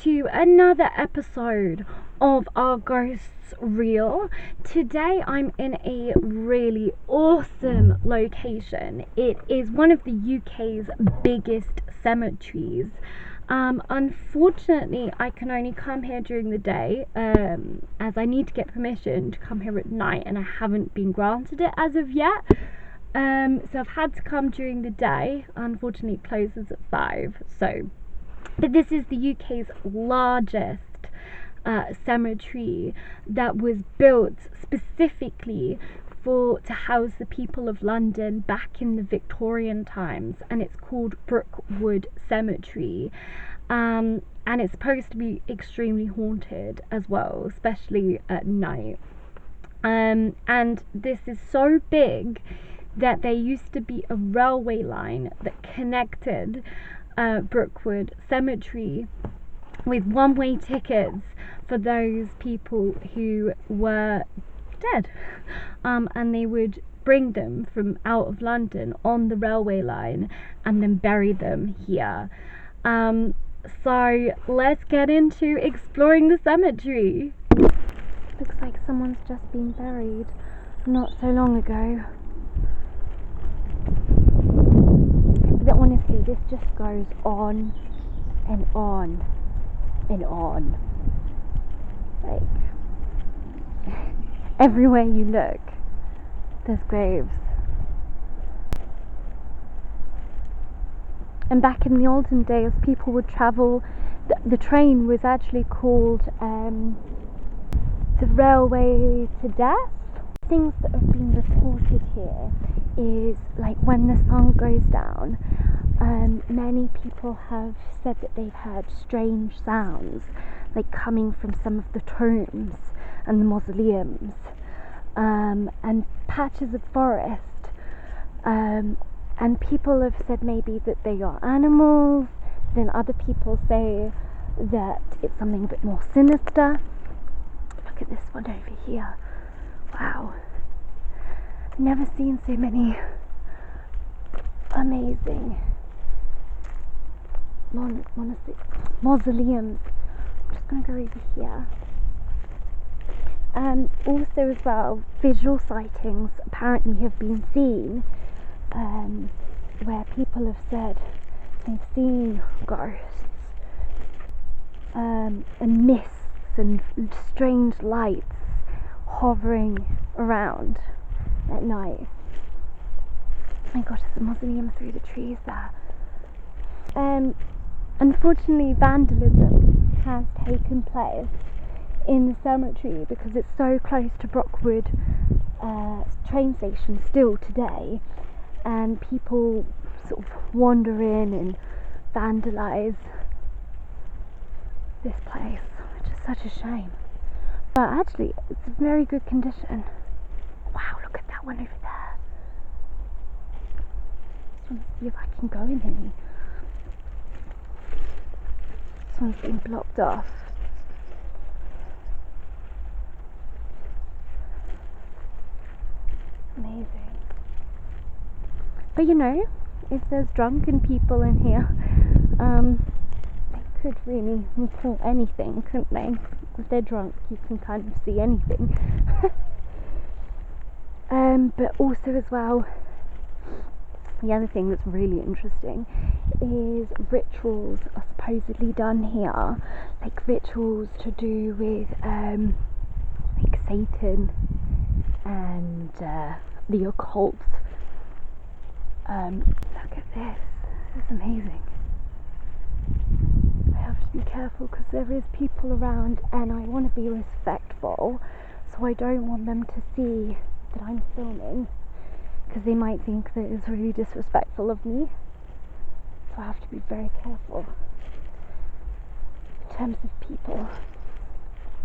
to another episode of our Ghosts Reel. Today I'm in a really awesome location. It is one of the UK's biggest cemeteries. Unfortunately, I can only come here during the day, as I need to get permission to come here at night, and I haven't been granted it as of yet. So I've had to come during the day. Unfortunately, it closes at 5. But this is the UK's largest cemetery that was built specifically to house the people of London back in the Victorian times, and it's called Brookwood Cemetery. And it's supposed to be extremely haunted as well, especially at night. And this is so big that there used to be a railway line that connected Brookwood Cemetery with one-way tickets for those people who were dead, and they would bring them from out of London on the railway line and then bury them here. So let's get into exploring the cemetery. Looks like someone's just been buried not so long ago. But honestly, this just goes on and on and on. Like, everywhere you look, there's graves. And back in the olden days, people would travel, the train was actually called the railway to death. Things that have been reported here is like when the sun goes down, many people have said that they've heard strange sounds like coming from some of the tombs and the mausoleums, and patches of forest, and people have said maybe that they are animals. Then other people say that it's something a bit more sinister. Look at this one over here. Wow, I've never seen so many amazing mausoleums. I'm just going to go over here. Also as well, visual sightings apparently have been seen, where people have said they've seen ghosts, and mists and strange lights hovering around at night. Oh my gosh, there's a mausoleum through the trees there. Unfortunately, vandalism has taken place in the cemetery because it's so close to Brookwood train station still today, and people sort of wander in and vandalise this place, which is such a shame. But actually, it's in very good condition. Wow, look at that one over there. Just want to see if I can go in any. This one's been blocked off. Amazing. But you know, if there's drunken people in here, they could really report anything, couldn't they? If they're drunk, you can kind of see anything. But also as well, the other thing that's really interesting is rituals are supposedly done here, like rituals to do with like Satan and the occult. Look at this. This is amazing. I have to be careful because there is people around, and I want to be respectful, so I don't want them to see that I'm filming, because they might think that it's really disrespectful of me. So I have to be very careful in terms of people,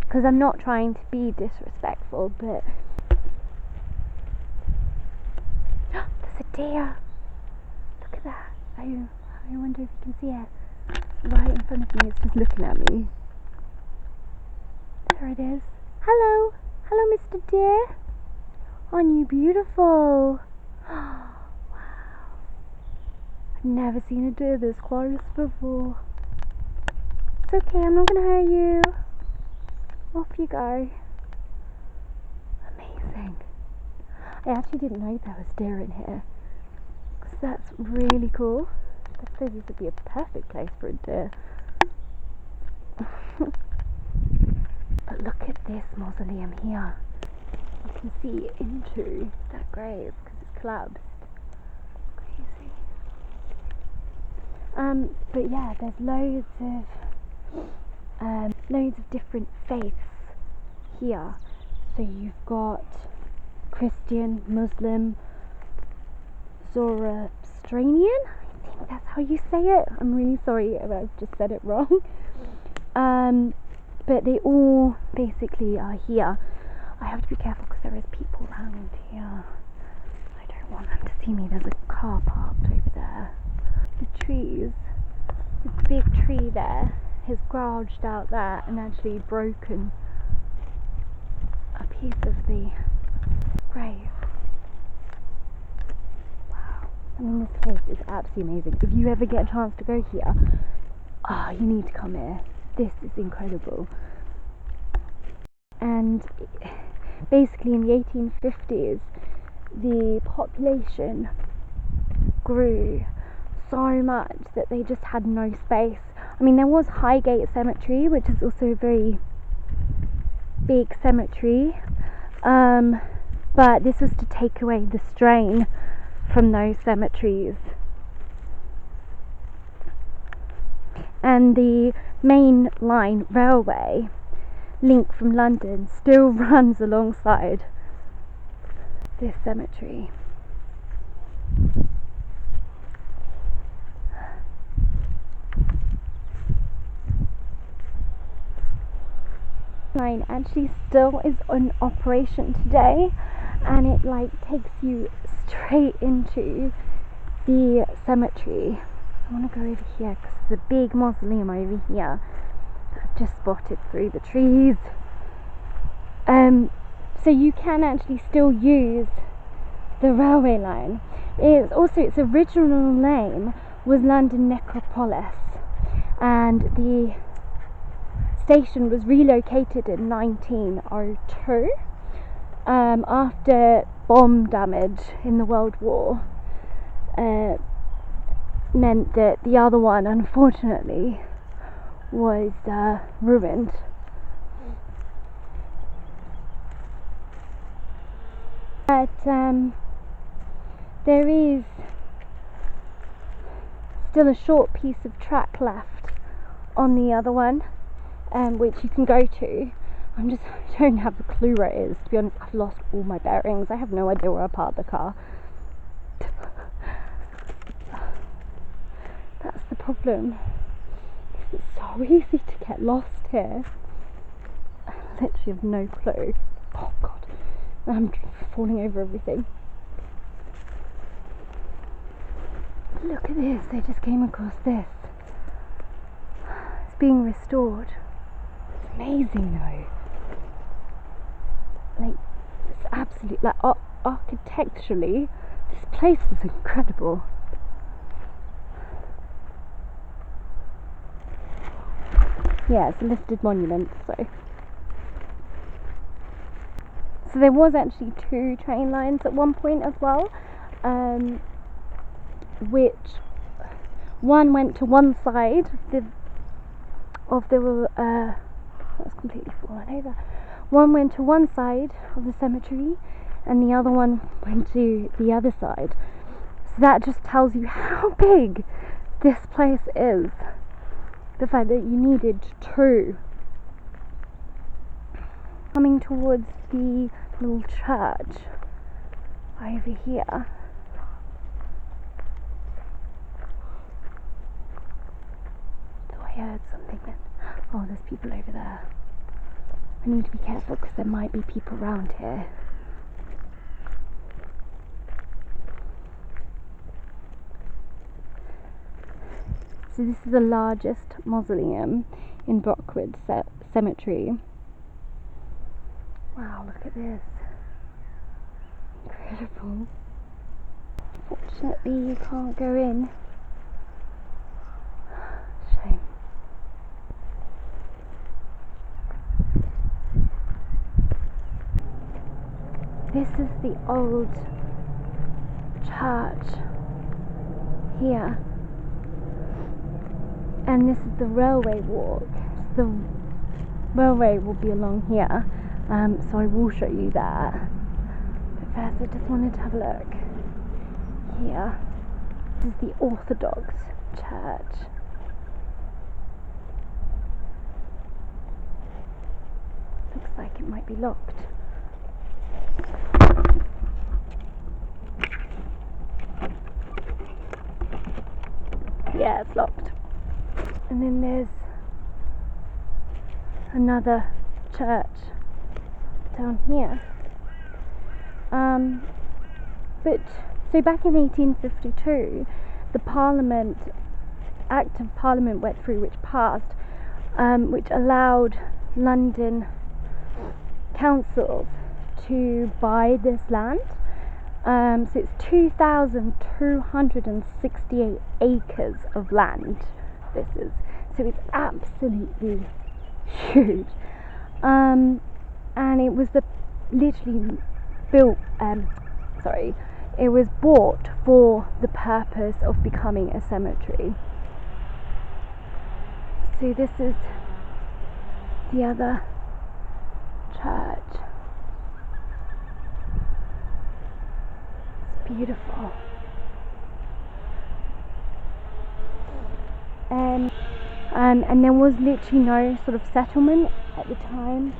because I'm not trying to be disrespectful, but there's a deer. Look at that. I wonder if you can see it. Right in front of me, it's just looking at me. There it is. Hello. Hello, Mr. Deer. Aren't you beautiful? Wow. I've never seen a deer this close before. It's okay, I'm not gonna hurt you. Off you go. Amazing. I actually didn't know there was deer in here, because that's really cool. I suppose this would be a perfect place for a deer. But look at this mausoleum here. You can see into that grave because it's collapsed. Crazy. But yeah, there's loads of different faiths here. So you've got Christian, Muslim, Zoroastrian. I think that's how you say it. I'm really sorry if I've just said it wrong. But they all basically are here. I have to be careful because there is people around here. I don't want them to see me. There's a car parked over there. The trees, the big tree there has gouged out that and actually broken a piece of the grave. Wow. I mean, this place is absolutely amazing. If you ever get a chance to go here, you need to come here. This is incredible. And basically in the 1850s, the population grew so much that they just had no space. I mean, there was Reigate Cemetery, which is also a very big cemetery, but this was to take away the strain from those cemeteries. And the main line railway link from London still runs alongside this cemetery. Line actually still is in operation today, and it takes you straight into the cemetery. I want to go over here because there's a big mausoleum over here that I've just spotted through the trees. So you can actually still use the railway line. Its original name was London Necropolis, and the station was relocated in 1902 after bomb damage in the World War meant that the other one, unfortunately, was ruined. But there is still a short piece of track left on the other one, which you can go to. I don't have a clue where it is, to be honest. I've lost all my bearings. I have no idea where I parked the car. That's the problem. It's so easy to get lost here. I literally have no clue. Oh god, I'm falling over everything. Look at this, they just came across this. It's being restored. It's amazing though. It's absolutely, architecturally, this place is incredible. Yeah, it's a listed monument, so there was actually 2 train lines at one point as well, which one went to one side of the that's completely fallen over. One went to one side of the cemetery, and the other one went to the other side. So that just tells you how big this place is. The fact that you needed 2. Coming towards the little church over here. So I heard something then. Oh, there's people over there. I need to be careful because there might be people around here. So this is the largest mausoleum in Brookwood Cemetery. Wow, look at this. Incredible. Fortunately, you can't go in. Shame. this is the old church here, and this is the railway walk. The railway will be along here, so I will show you that. But first I just wanted to have a look here. This is the Orthodox church. Looks like it might be locked. Yeah, it's locked. And then there's another church down here. But so back in 1852, the Act of Parliament went through, which passed, which allowed London councils to buy this land. So it's 2,268 acres of land. This is, so it's absolutely huge. And it was literally built. It was bought for the purpose of becoming a cemetery. So this is the other church. It's beautiful. And there was literally no sort of settlement at the time.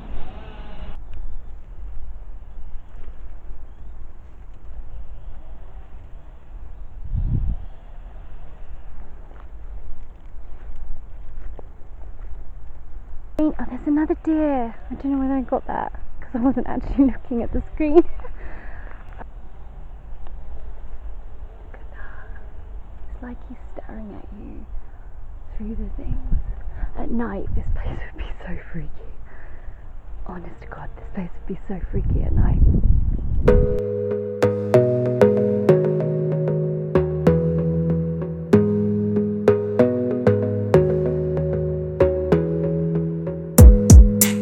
Oh, there's another deer. I don't know whether I got that because I wasn't actually looking at the screen. Look at that. It's like he's staring at you through the things. At night, this place would be so freaky. Honest to God, this place would be so freaky at night.